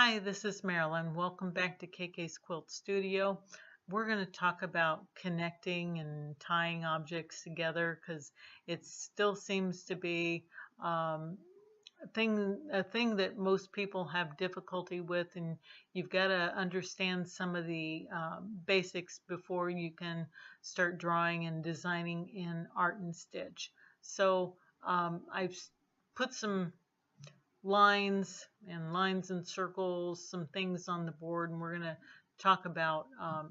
Hi, this is Marilyn. Welcome back to KK's Quilt Studio. We're going to talk about connecting and tying objects together because it still seems to be a thing that most people have difficulty with, and you've got to understand some of the basics before you can start drawing and designing in Art and Stitch. So I've put some lines and circles, some things on the board, and we're going to talk about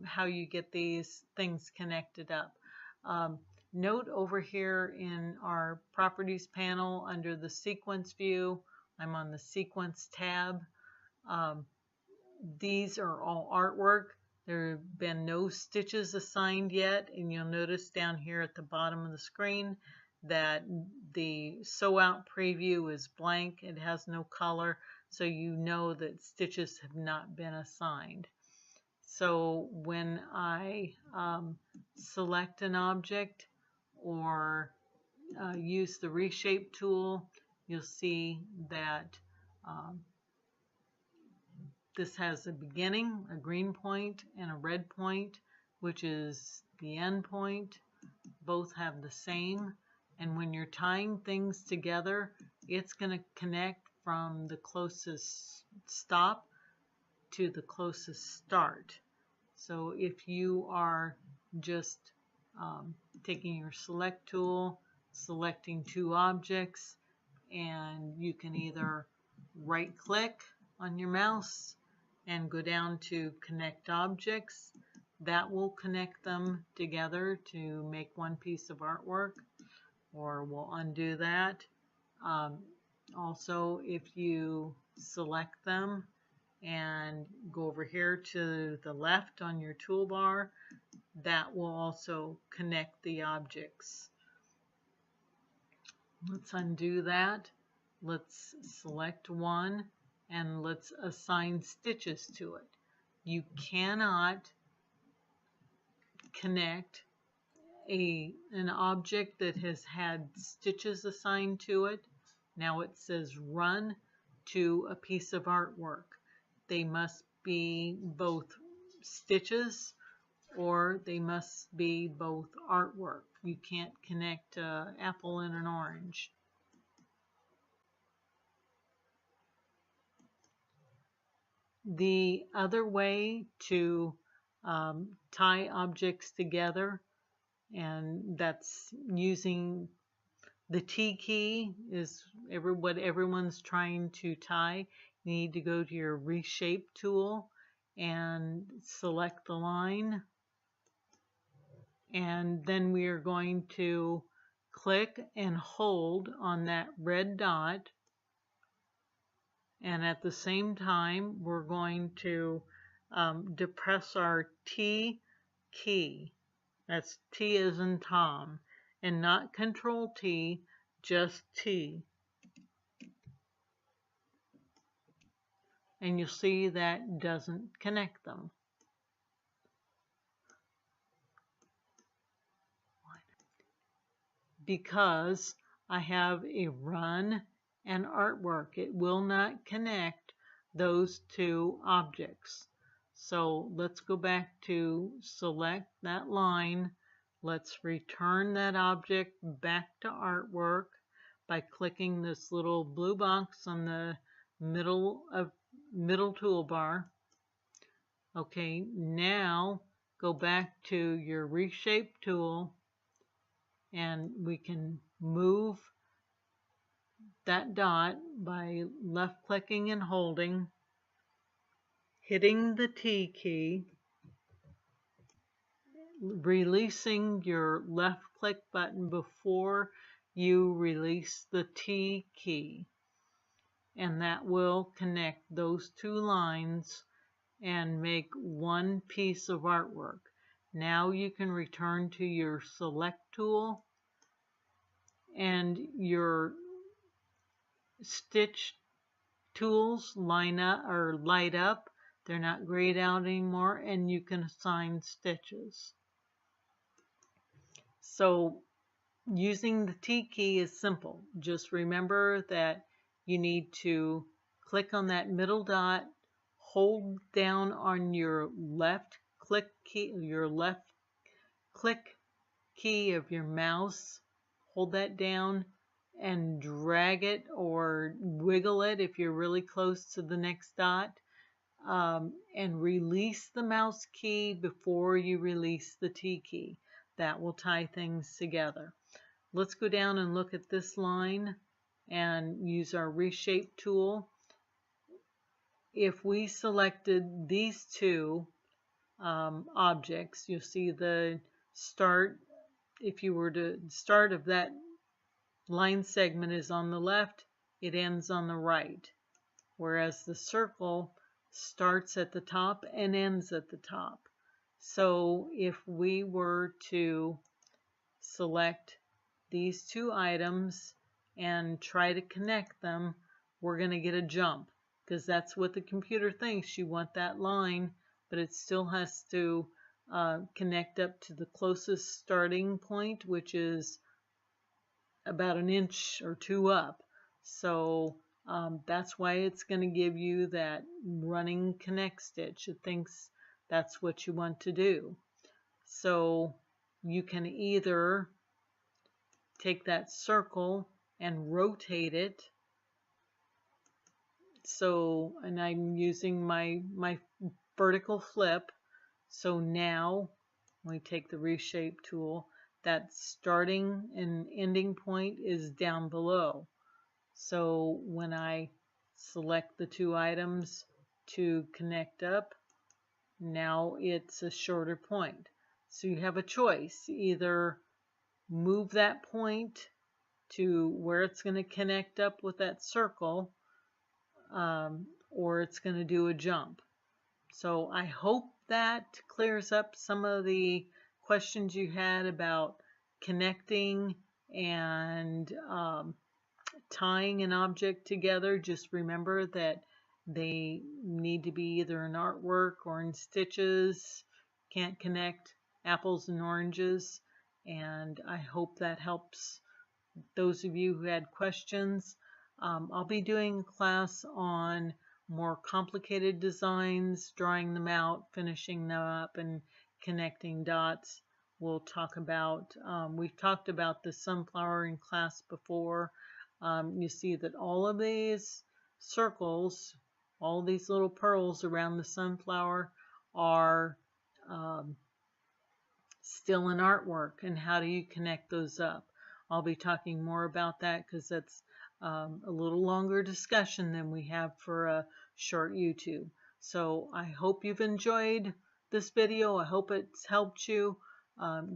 how you get these things connected up. Note over here in our properties panel under the sequence view, I'm on the sequence tab. These are all artwork. There have been no stitches assigned yet, and you'll notice down here at the bottom of the screen that the sew out preview is blank. It has no color, so you know that stitches have not been assigned. So when I select an object or use the reshape tool, you'll see that this has a beginning, a green point, and a red point, which is the end point. Both have the same. And when you're tying things together, it's going to connect from the closest stop to the closest start. So if you are just taking your select tool, selecting two objects, and you can either right click on your mouse and go down to connect objects. That will connect them together to make one piece of artwork, or we'll undo that. Also, if you select them and go over here to the left on your toolbar, that will also connect the objects. Let's undo that. Let's select one and let's assign stitches to it. You cannot connect an object that has had stitches assigned to it. Now it says run to a piece of artwork. They must be both stitches or they must be both artwork. You can't connect an apple and an orange. The other way to tie objects together, and that's using the T key, is what everyone's trying to tie. You need to go to your reshape tool and select the line, and then we are going to click and hold on that red dot, and at the same time we're going to depress our T key. That's T as in Tom, and not Control T, just T. And you'll see that doesn't connect them. Because I have a run and artwork, it will not connect those two objects. So let's go back to select that line. Let's return that object back to artwork by clicking this little blue box on the middle toolbar. Okay, now go back to your reshape tool and we can move that dot by left clicking and holding, hitting the T key, releasing your left click button before you release the T key, and that will connect those two lines and make one piece of artwork. Now you can return to your select tool, and your stitch tools light up. They're not grayed out anymore, and you can assign stitches. So using the T key is simple. Just remember that you need to click on that middle dot, hold down on your left click key, of your mouse, hold that down and drag it or wiggle it if you're really close to the next dot, and release the mouse key before you release the T key. That will tie things together. Let's go down and look at this line and use our reshape tool. If we selected these two objects, you'll see the start. If you were to start of that line segment is on the left, it ends on the right, whereas the circle starts at the top and ends at the top. So if we were to select these two items and try to connect them, we're going to get a jump, because that's what the computer thinks. You want that line, but it still has to connect up to the closest starting point, which is about an inch or two up. So that's why it's going to give you that running connect stitch. It thinks that's what you want to do. So you can either take that circle and rotate it. So, and I'm using my vertical flip. So now when we take the reshape tool, that starting and ending point is down below. So when I select the two items to connect up, now it's a shorter point. So you have a choice. Either move that point to where it's going to connect up with that circle, or it's going to do a jump. So I hope that clears up some of the questions you had about connecting and tying an object together. Just remember that they need to be either in artwork or in stitches. Can't connect apples and oranges. And I hope that helps those of you who had questions. I'll be doing a class on more complicated designs, drawing them out, finishing them up, and connecting dots. We'll talk about, we've talked about the sunflower in class before. You see that all of these circles, all these little pearls around the sunflower are still in artwork, and how do you connect those up? I'll be talking more about that because that's a little longer discussion than we have for a short YouTube. So I hope you've enjoyed this video. I hope it's helped you.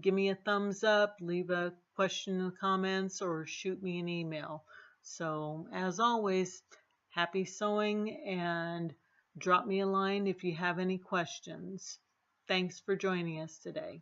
Give me a thumbs up, leave a question in the comments, or shoot me an email. So as always, happy sewing, and drop me a line if you have any questions. Thanks for joining us today.